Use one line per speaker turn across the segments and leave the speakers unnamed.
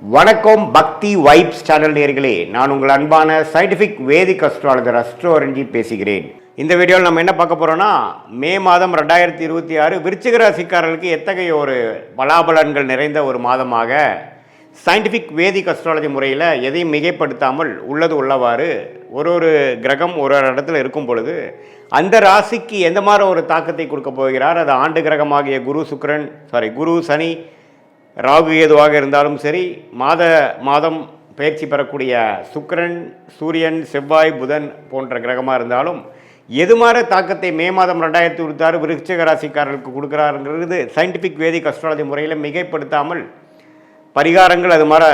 வணக்கம் பக்தி vibes channel நேயர்களே, நான் உங்கள் அன்பான சயின்டிஃபிக் வேதிக் அஸ்ட்ராலஜர் அஸ்ட்ரோரஞ்சி பேசுகிறேன். இந்த வீடியோவில் நம்ம என்ன பார்க்க போகிறோம்னா, மே மாதம் 2026 விருச்சிக ராசிக்காரர்களுக்கு எத்தகைய ஒரு பலாபலன்கள் நிறைந்த ஒரு மாதமாக சயின்டிஃபிக் வேதிக் அஸ்ட்ராலஜி முறையில் எதையும் மிகைப்படுத்தாமல் உள்ளது உள்ளவாறு ஒரு கிரகம் ஒரு இடத்துல இருக்கும் பொழுது அந்த ராசிக்கு எந்த மாதிரி ஒரு தாக்கத்தை கொடுக்க போகிறார். அது ஆண்டு கிரகமாகிய குரு சனி ராகு ஏதுவாக இருந்தாலும் சரி, மாதம் பயிற்சி பெறக்கூடிய சுக்கிரன் சூரியன் செவ்வாய் புதன் போன்ற கிரகமாக இருந்தாலும் எது மாதிரி தாக்கத்தை மே மாதம் 2026 விருச்சிக ராசிக்காரர்களுக்கு கொடுக்குறாருங்கிறது சயின்டிஃபிக் வேதிக் அஸ்ட்ராலஜி முறையில் மிகைப்படுத்தாமல் பரிகாரங்கள் அது மாதிரி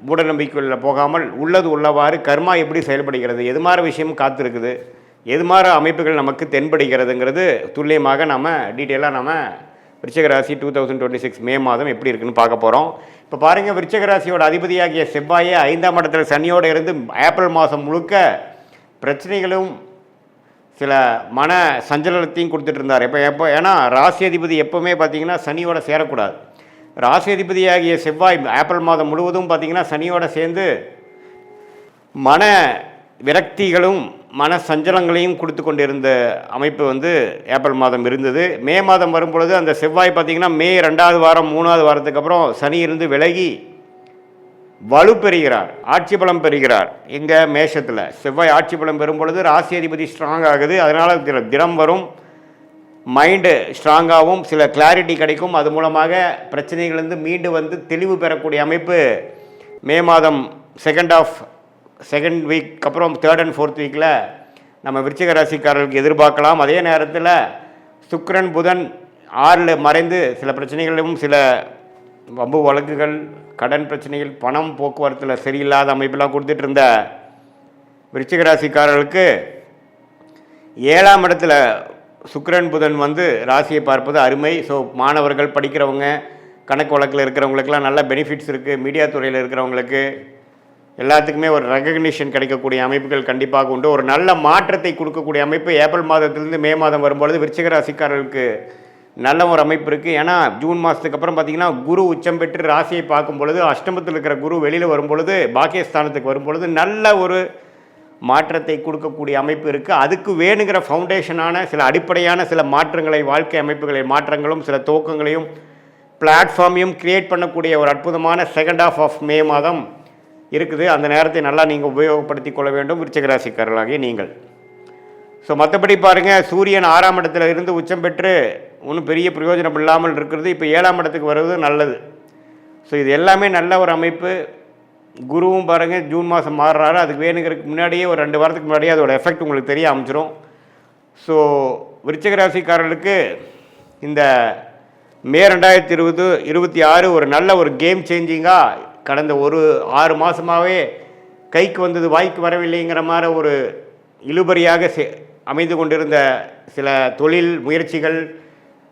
மூட நம்பிக்கைகளில் போகாமல் உள்ளது உள்ளவாறு கர்மா எப்படி செயல்படுகிறது, எது மாதிரி விஷயம் காத்திருக்குது, எது மாதிரி அமைப்புகள் நமக்கு தென்படுகிறதுங்கிறது துல்லியமாக நம்ம டீட்டெயிலாக நம்ம விருச்சிக ராசி 2026 மே மாதம் எப்படி இருக்குன்னு பார்க்க போகிறோம். இப்போ பாருங்கள், விருச்சிக ராசியோட அதிபதியாகிய செவ்வாயை 5ஆம் இடத்துல சனியோடு இருந்து ஏப்ரல் மாதம் முழுக்க பிரச்சனைகளும் சில மன சஞ்சலத்தையும் கொடுத்துட்டு இருந்தார். ஏன்னா ராசி அதிபதி எப்போவுமே பார்த்திங்கன்னா சனியோட சேரக்கூடாது. ராசி அதிபதியாகிய செவ்வாய் ஏப்ரல் மாதம் முழுவதும் பார்த்திங்கன்னா சனியோட சேர்ந்து மன விரக்திகளும் மன சஞ்சலங்களையும் கொடுத்து கொண்டிருந்த அமைப்பு ஏப்ரல் மாதம் இருந்தது. மே மாதம் வரும்பொழுது அந்த செவ்வாய் பார்த்திங்கன்னா மே 2வது வாரம் 3வது வாரத்துக்கு அப்புறம் சனி இருந்து விலகி வலு பெறுகிறார், ஆட்சி பலம் பெறுகிறார். இங்கே மேஷத்தில் செவ்வாய் ஆட்சி பலம் பெறும் பொழுது ராசி அதிபதி ஸ்ட்ராங் ஆகுது. அதனால் தினம் வரும், மைண்டு ஸ்ட்ராங்காகவும் சில கிளாரிட்டி கிடைக்கும். அது மூலமாக பிரச்சனைகளிலிருந்து மீண்டு தெளிவு பெறக்கூடிய அமைப்பு மே மாதம் செகண்ட் வீக் அப்புறம் 3rd and 4th வீக்கில் நம்ம விருச்சிக ராசிக்காரர்களுக்கு எதிர்பார்க்கலாம். அதே நேரத்தில் சுக்கிரன் புதன் 6ல் மறைந்து சில பிரச்சனைகளும் சில வம்பு வழக்குகள் கடன் பிரச்சனைகள் பணம் போக்குவரத்தில் சரியில்லாத அமைப்பெல்லாம் கொடுத்துட்டு இருந்த விருச்சிக ராசிக்காரர்களுக்கு 7ஆம் இடத்துல சுக்கிரன் புதன் ராசியை பார்ப்பது அருமை. ஸோ மாணவர்கள் படிக்கிறவங்க கணக்கு வழக்கில் இருக்கிறவங்களுக்கெல்லாம் நல்ல பெனிஃபிட்ஸ் இருக்குது. மீடியா துறையில் இருக்கிறவங்களுக்கு எல்லாத்துக்குமே ஒரு ரெகக்னிஷன் கிடைக்கக்கூடிய அமைப்புகள் கண்டிப்பாக உண்டு. ஒரு நல்ல மாற்றத்தை கொடுக்கக்கூடிய அமைப்பு ஏப்ரல் மாதத்திலிருந்து மே மாதம் வரும்பொழுது விருச்சிக ராசிக்காரர்களுக்கு நல்ல ஒரு அமைப்பு இருக்குது. ஏன்னா ஜூன் மாதத்துக்கு அப்புறம் பார்த்திங்கன்னா குரு உச்சம் பெற்று ராசியை பார்க்கும் பொழுது அஷ்டமத்தில் இருக்கிற குரு வெளியில் வரும்பொழுது பாக்கியஸ்தானத்துக்கு வரும்பொழுது நல்ல ஒரு மாற்றத்தை கொடுக்கக்கூடிய அமைப்பு இருக்குது. அதுக்கு வேணுங்கிற ஃபவுண்டேஷனான சில அடிப்படையான சில மாற்றங்களை, வாழ்க்கை அமைப்புகளை மாற்றங்களும் சில துவக்கங்களையும் பிளாட்ஃபார்மையும் கிரியேட் பண்ணக்கூடிய ஒரு அற்புதமான செகண்ட் ஹாஃப் ஆஃப் மே மாதம் இருக்குது. அந்த நேரத்தை நல்லா நீங்கள் உபயோகப்படுத்தி கொள்ள வேண்டும் விருச்சிக ராசிக்காரர்களாகிய நீங்கள். ஸோ மற்றபடி பாருங்கள், சூரியன் 6ஆம் இடத்துல இருந்து உச்சம் பெற்று ஒன்றும் பெரிய பிரயோஜனம் இல்லாமல் இருக்கிறது. இப்போ 7ஆம் இடத்துக்கு வருவது நல்லது. ஸோ இது எல்லாமே நல்ல ஒரு அமைப்பு. குருவும் பாருங்கள் ஜூன் மாதம் மாறுறாரு. அதுக்கு வேணுங்கிறதுக்கு முன்னாடியே ஒரு 2 வாரத்துக்கு முன்னாடியே அதோட எஃபெக்ட் உங்களுக்கு தெரிய ஆரம்பிச்சிடும். ஸோ விருச்சிக ராசிக்காரர்களுக்கு இந்த மே 2026 ஒரு நல்ல ஒரு கேம் சேஞ்சிங்காக கடந்த ஒரு 6 மாதமாகவே கைக்கு வந்தது வாய்க்கு வரவில்லைங்கிற மாதிரி ஒரு இழுபறியாக அமைந்து கொண்டிருந்த சில தொழில் முயற்சிகள்,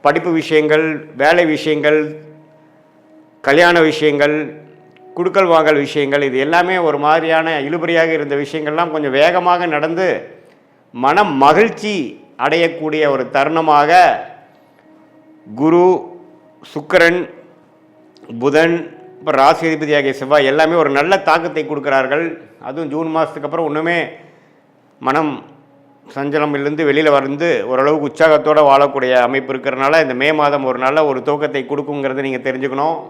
படிப்பு விஷயங்கள், வேலை விஷயங்கள், கல்யாண விஷயங்கள், குடுக்கல் வாங்கல் விஷயங்கள், இது எல்லாமே ஒரு மாதிரியான இழுபறியாக இருந்த விஷயங்கள்லாம் கொஞ்சம் வேகமாக நடந்து மன மகிழ்ச்சி அடையக்கூடிய ஒரு தருணமாக குரு சுக்கிரன் புதன் இப்போ ராசி அதிபதியாகிய செவ்வாய் எல்லாமே ஒரு நல்ல தாக்கத்தை கொடுக்குறார்கள். அதுவும் ஜூன் மாதத்துக்கு அப்புறம் ஒன்றுமே மனம் சஞ்சலமிலிருந்து வெளியில் ஓரளவுக்கு உற்சாகத்தோடு வாழக்கூடிய அமைப்பு இருக்கிறதுனால இந்த மே மாதம் ஒரு நல்ல ஒரு துவக்கத்தை கொடுக்குங்கிறத நீங்கள் தெரிஞ்சுக்கணும்.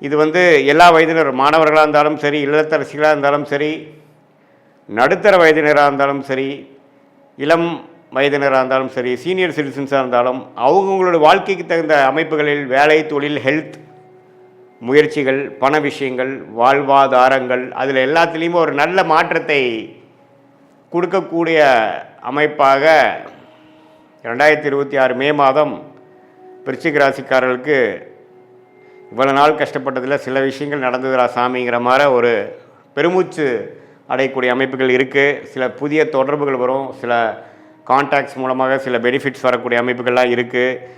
இது எல்லா வயதினர், மாணவர்களாக இருந்தாலும் சரி, இல்லத்தரசிகளாக இருந்தாலும் சரி, நடுத்தர வயதினராக இருந்தாலும் சரி, இளம் வயதினராக இருந்தாலும் சரி, சீனியர் சிட்டிசன்ஸாக இருந்தாலும் அவங்கவுங்களோட வாழ்க்கைக்கு தகுந்த அமைப்புகளில் வேலை, தொழில், ஹெல்த் முயற்சிகள், பண விஷயங்கள், வாழ்வாதாரங்கள், அதில் எல்லாத்துலேயுமே ஒரு நல்ல மாற்றத்தை கொடுக்கக்கூடிய அமைப்பாக 2026 மே மாதம் விருச்சிக ராசிக்காரர்களுக்கு இவ்வளோ நாள் கஷ்டப்பட்டதில் சில விஷயங்கள் நடந்ததுரா சாமிங்கிற மாதிரி ஒரு பெருமூச்சு அடையக்கூடிய அமைப்புகள் இருக்குது. சில புதிய தொடர்புகள் வரும், சில கான்டாக்ட்ஸ் மூலமாக சில பெனிஃபிட்ஸ் வரக்கூடிய அமைப்புகள்லாம் இருக்குது.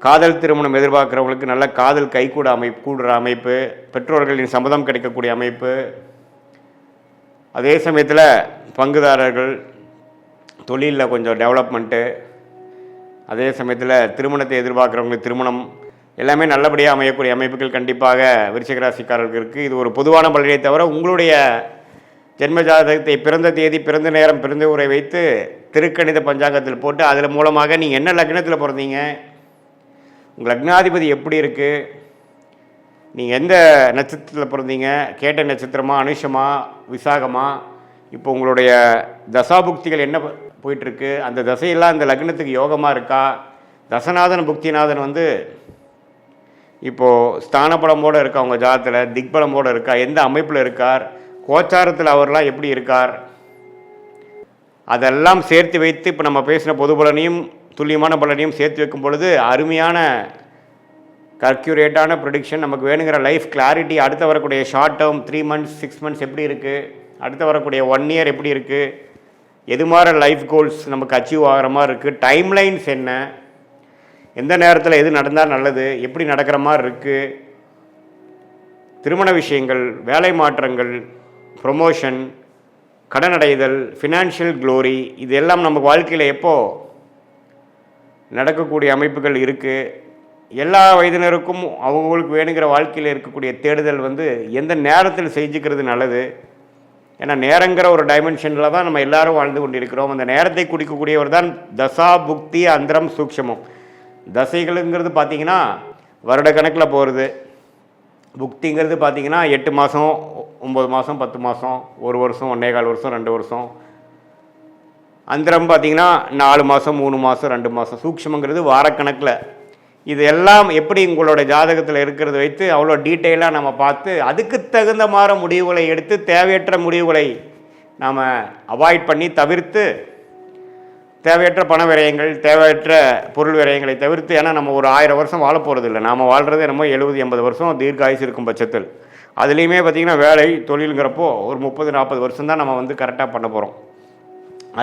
காதல் திருமணம் எதிர்பார்க்குறவங்களுக்கு நல்ல காதல் கூடுற அமைப்பு, பெற்றோர்களின் சம்மதம் கிடைக்கக்கூடிய அமைப்பு. அதே சமயத்தில் பங்குதாரர்கள் தொழிலில் கொஞ்சம் டெவலப்மெண்ட்டு, அதே சமயத்தில் திருமணத்தை எதிர்பார்க்குறவங்களுக்கு திருமணம், எல்லாமே நல்லபடியாக அமையக்கூடிய அமைப்புகள் கண்டிப்பாக விருச்சிக ராசிக்காரர்களுக்கு இருக்குது. இது ஒரு பொதுவான பலனை தவிர உங்களுடைய ஜென்ம ஜாதகத்தை பிறந்த தேதி, பிறந்த நேரம், பிறந்த ஊரை வைத்து திருக்கணித பஞ்சாங்கத்தில் போட்டு அதில் மூலமாக நீங்கள் என்ன லக்னத்தில் பிறந்தீங்க, உங்கள் லக்னாதிபதி எப்படி இருக்குது, நீங்கள் எந்த நட்சத்திரத்தில் பிறந்தீங்க, கேட்ட நட்சத்திரமா, அனுஷமா, விசாகமா, இப்போ உங்களுடைய தசாபுக்திகள் என்ன போயிட்டுருக்கு, அந்த தசையெல்லாம் அந்த லக்னத்துக்கு யோகமாக இருக்கா, தசநாதன் புக்திநாதன் வந்து இப்போது ஸ்தானபலமோடு இருக்கா, உங்கள் ஜாதத்தில் திக்பலமோடு இருக்கா, எந்த அமைப்பில் இருக்கார், கோச்சாரத்தில் அவர்லாம் எப்படி இருக்கார், அதெல்லாம் சேர்த்து வைத்து இப்போ நம்ம பேசின பொது பலனையும் துல்லியமான பலனையும் சேர்த்து வைக்கும் பொழுது அருமையான கர்க்யூரேட்டான ப்ரொடிக்ஷன் நமக்கு வேணுங்கிற லைஃப் கிளாரிட்டி. அடுத்து வரக்கூடிய ஷார்ட் டேர்ம் 3 months 6 months எப்படி இருக்குது, அடுத்து வரக்கூடிய 1 year எப்படி இருக்குது, எது மாதிரி லைஃப் கோல்ஸ் நமக்கு அச்சீவ் ஆகிற மாதிரி இருக்குது, டைம்லைன்ஸ் என்ன, எந்த நேரத்தில் எது நடந்தால் நல்லது, எப்படி நடக்கிற மாதிரி இருக்குது, திருமண விஷயங்கள், வேலை மாற்றங்கள், ப்ரொமோஷன், கடன் அடைதல், ஃபினான்ஷியல் க்ளோரி, இது எல்லாம் நமக்கு வாழ்க்கையில் எப்போது நடக்கக்கூடிய அமைப்புகள் இருக்குது. எல்லா வயதினருக்கும் அவங்களுக்கு வேணுங்கிற வாழ்க்கையில் இருக்கக்கூடிய தேடுதல் வந்து எந்த நேரத்தில் செஞ்சுக்கிறது நல்லது. ஏன்னா நேரங்கிற ஒரு டைமென்ஷனில் தான் நம்ம எல்லாரும் வாழ்ந்து கொண்டிருக்கிறோம். அந்த நேரத்தை குடிக்கக்கூடியவர் தான் தசா புக்தி அந்தரம் சூக்ஷமம். தசைகளுங்கிறது பார்த்திங்கன்னா வருட கணக்கில் போகிறது, புக்திங்கிறது பார்த்திங்கன்னா 8 மாதம் 9 மாதம் 10 மாதம் 1 வருஷம் 1.25 வருஷம் 2 வருஷம், அந்தரம் பார்த்திங்கன்னா 4 மாதம் 3 மாதம் 2 மாதம், சூக்ஷமங்கிறது வாரக்கணக்கில். இது எல்லாம் எப்படி உங்களோட ஜாதகத்தில் இருக்கிறத வைத்து அவ்வளோ டீட்டெயிலாக நம்ம பார்த்து அதுக்கு தகுந்த மாதிரி முடிவுகளை எடுத்து தேவையற்ற முடிவுகளை நாம் அவாய்ட் பண்ணி தவிர்த்து தேவையற்ற பண விரயங்கள், தேவையற்ற பொருள் விரயங்களை தவிர்த்து, ஏன்னா நம்ம ஒரு 1000 வருஷம் வாழ போகிறது இல்லை, நாம் வாழ்கிறது என்னமோ 70-80 வருஷம் தீர்க்காயுசு இருக்கும் பட்சத்தில். அதுலேயுமே பார்த்திங்கன்னா வேலை தொழிலுங்கிறப்போ ஒரு 30-40 வருஷம் தான் நம்ம வந்து கரெக்டாக பண்ண போகிறோம்.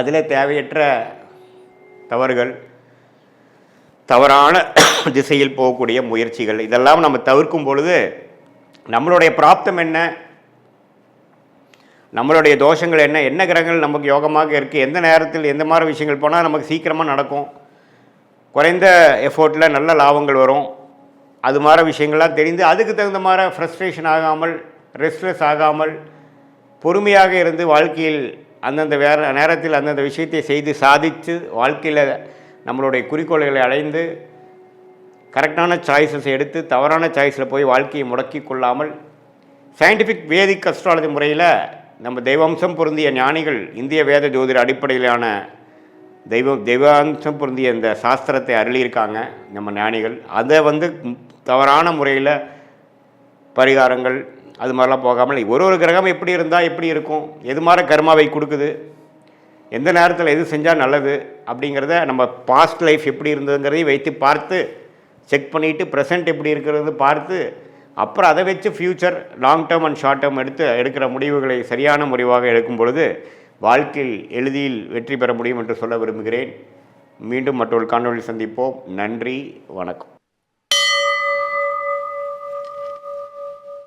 அதில் தேவையற்ற தவறுகள், தவறான திசையில் போகக்கூடிய முயற்சிகள், இதெல்லாம் நம்ம தவிர்க்கும் பொழுது நம்மளுடைய பிராப்தம் என்ன, நம்மளுடைய தோஷங்கள் என்ன, என்ன கிரகங்கள் நமக்கு யோகமாக இருக்குது, எந்த நேரத்தில் எந்த மாதிரி விஷயங்கள் போனால் நமக்கு சீக்கிரமாக நடக்கும், குறைந்த எஃபோர்ட்டில் நல்ல லாபங்கள் வரும், அது மாதிரி விஷயங்கள்லாம் தெரிந்து அதுக்கு தகுந்த மாதிரி ஃப்ரஸ்ட்ரேஷன் ஆகாமல், ரெஸ்ட்லெஸ் ஆகாமல், பொறுமையாக இருந்து வாழ்க்கையில் அந்தந்த நேரத்தில் அந்தந்த விஷயத்தை செய்து சாதித்து வாழ்க்கையில் நம்மளுடைய குறிக்கோள்களை அடைந்து கரெக்டான சாய்ஸஸ் எடுத்து தவறான சாய்ஸில் போய் வாழ்க்கையை முடக்கி கொள்ளாமல் சயின்டிஃபிக் வேதிக் அஸ்ட்ராலஜி முறையில் நம்ம தெய்வாம்சம் பொருந்திய ஞானிகள் இந்திய வேத ஜோதிட அடிப்படையிலான தெய்வாம்சம் பொருந்திய இந்த சாஸ்திரத்தை அருளியிருக்காங்க நம்ம ஞானிகள். அதை வந்து தவறான முறையில் பரிகாரங்கள் அது மாதிரிலாம் போகாமல் ஒரு கிரகம் எப்படி இருந்தால் எப்படி இருக்கும், எது மாதிரி கர்மாவை கொடுக்குது, எந்த நேரத்தில் எது செஞ்சால் நல்லது அப்படிங்கிறத நம்ம பாஸ்ட் லைஃப் எப்படி இருந்ததுங்கிறதையும் வைத்து பார்த்து செக் பண்ணிவிட்டு ப்ரெசென்ட் எப்படி இருக்கிறது பார்த்து அப்புறம் அதை வச்சு future long term and short term எடுக்கிற முடிவுகளை சரியான முடிவாக எடுக்கும் பொழுது வாழ்க்கையில் எளிதில் வெற்றி பெற முடியும் என்று சொல்ல விரும்புகிறேன். மீண்டும் மற்றொரு காணொளியில் சந்திப்போம். நன்றி, வணக்கம்.